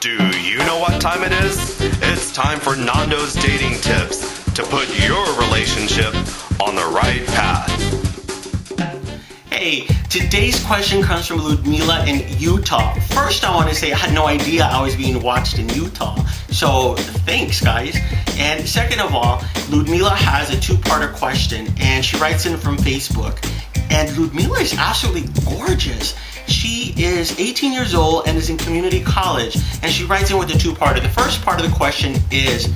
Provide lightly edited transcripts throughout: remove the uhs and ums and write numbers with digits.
Do you know what time it is? It's time for Nando's dating tips to put your relationship on the right path. Hey, today's question comes from Ludmila in Utah. First, I want to say I had no idea I was being watched in Utah. So thanks, guys. And second of all, Ludmila has a two-parter question, and she writes in from Facebook. And Ludmila is absolutely gorgeous. She is 18 years old and is in community college, and she writes in with a two-parter. The first part of the question is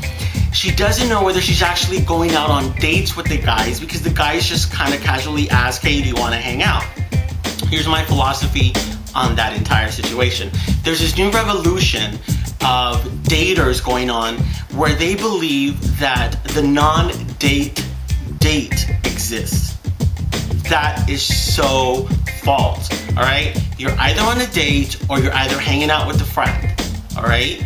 she doesn't know whether she's actually going out on dates with the guys because the guys just kind of casually ask, hey, do you want to hang out? Here's my philosophy on that entire situation. There's this new revolution of daters going on where they believe that the non-date date exists. That is so false, all right? You're either on a date or you're either hanging out with a friend, all right?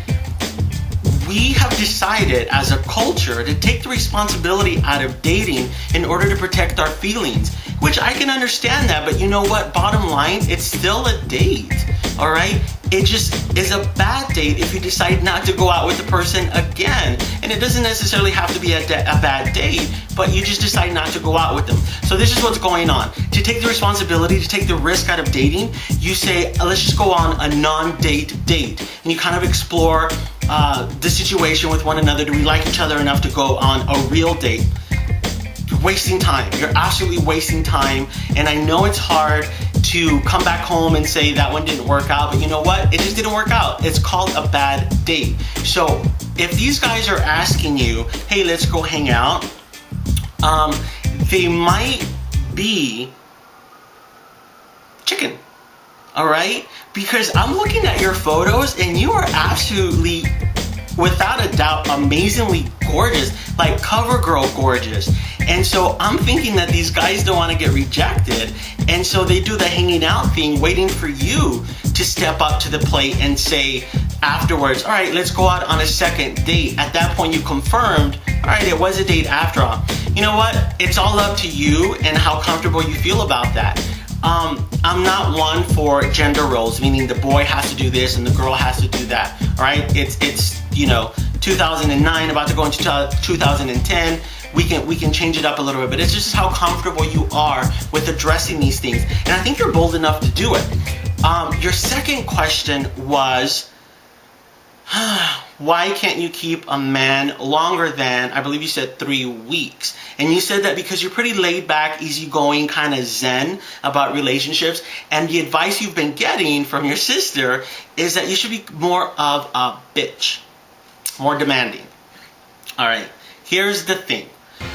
We have decided as a culture to take the responsibility out of dating in order to protect our feelings, which I can understand that, but you know what? Bottom line, it's still a date, all right? It just is a bad date if you decide not to go out with the person again. And it doesn't necessarily have to be a bad date, but you just decide not to go out with them. So this is what's going on. To take the responsibility, to take the risk out of dating, you say, let's just go on a non-date date. And you kind of explore the situation with one another. Do we like each other enough to go on a real date? You're wasting time. You're absolutely wasting time. And I know it's hard to come back home and say that one didn't work out, but you know what? It just didn't work out. It's called a bad date. So if these guys are asking you, hey, let's go hang out, they might be chicken, all right? Because I'm looking at your photos and you are absolutely, without a doubt, amazingly gorgeous, like cover girl gorgeous. And so I'm thinking that these guys don't want to get rejected, and so they do the hanging out thing, waiting for you to step up to the plate and say afterwards, all right, let's go out on a second date. At that point, you confirmed, all right, it was a date after all. You know what? It's all up to you and how comfortable you feel about that. I'm not one for gender roles, meaning the boy has to do this and the girl has to do that. All right, it's 2009, about to go into 2010. We can change it up a little bit, but it's just how comfortable you are with addressing these things. And I think you're bold enough to do it. Your second question was, why can't you keep a man longer than, I believe you said 3 weeks? And you said that because you're pretty laid back, easygoing, kind of zen about relationships. And the advice you've been getting from your sister is that you should be more of a bitch, more demanding. All right, here's the thing.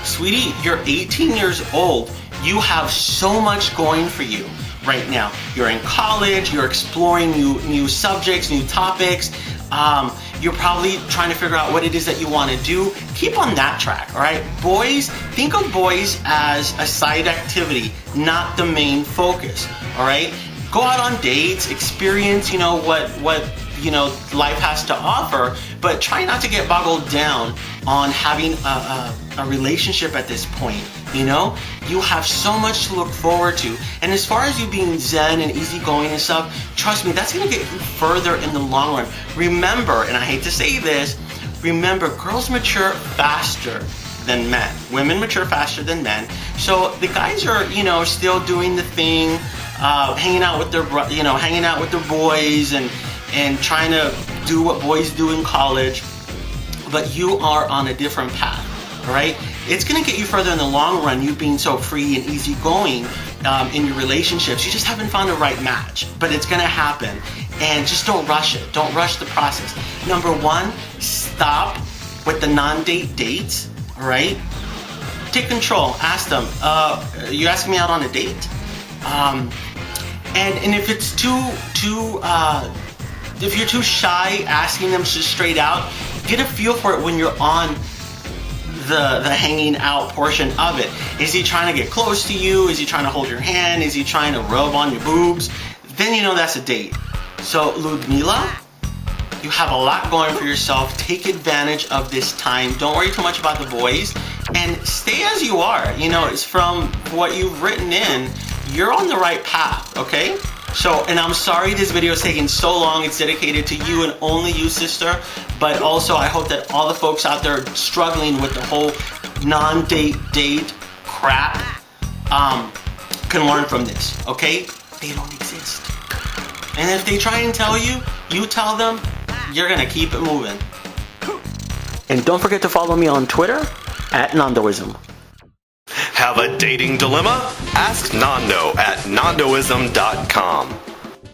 Sweetie, you're 18 years old. You have so much going for you right now. You're in college, you're exploring new subjects, new topics. You're probably trying to figure out what it is that you want to do. Keep on that track, all right? Boys, think of boys as a side activity, not the main focus, all right? Go out on dates, experience, what life has to offer, but try not to get boggled down on having a relationship at this point. You have so much to look forward to. And as far as you being zen and easygoing and stuff, trust me, that's going to get you further in the long run. Remember, and I hate to say this, remember, girls mature faster than men. Women mature faster than men. So the guys are, still doing the thing, hanging out with their boys and trying to do what boys do in college, but you are on a different path, all right? It's gonna get you further in the long run, you being so free and easygoing in your relationships. You just haven't found the right match, but it's gonna happen. And just don't rush it. Don't rush the process. Number one, stop with the non-date dates, all right? Take control, ask them, you asking me out on a date? And if it's if you're too shy asking them just straight out, get a feel for it when you're on the hanging out portion of it. Is he trying to get close to you? Is he trying to hold your hand? Is he trying to rub on your boobs? Then you know that's a date. So Ludmila, you have a lot going for yourself. Take advantage of this time. Don't worry too much about the boys and stay as you are. It's from what you've written in, you're on the right path, okay? So, and I'm sorry this video is taking so long. It's dedicated to you and only you, sister. But also, I hope that all the folks out there struggling with the whole non-date crap can learn from this, okay? They don't exist. And if they try and tell you, you tell them, you're gonna keep it moving. And don't forget to follow me on Twitter at Nandoism. Have a dating dilemma? Ask Nando at nandoism.com.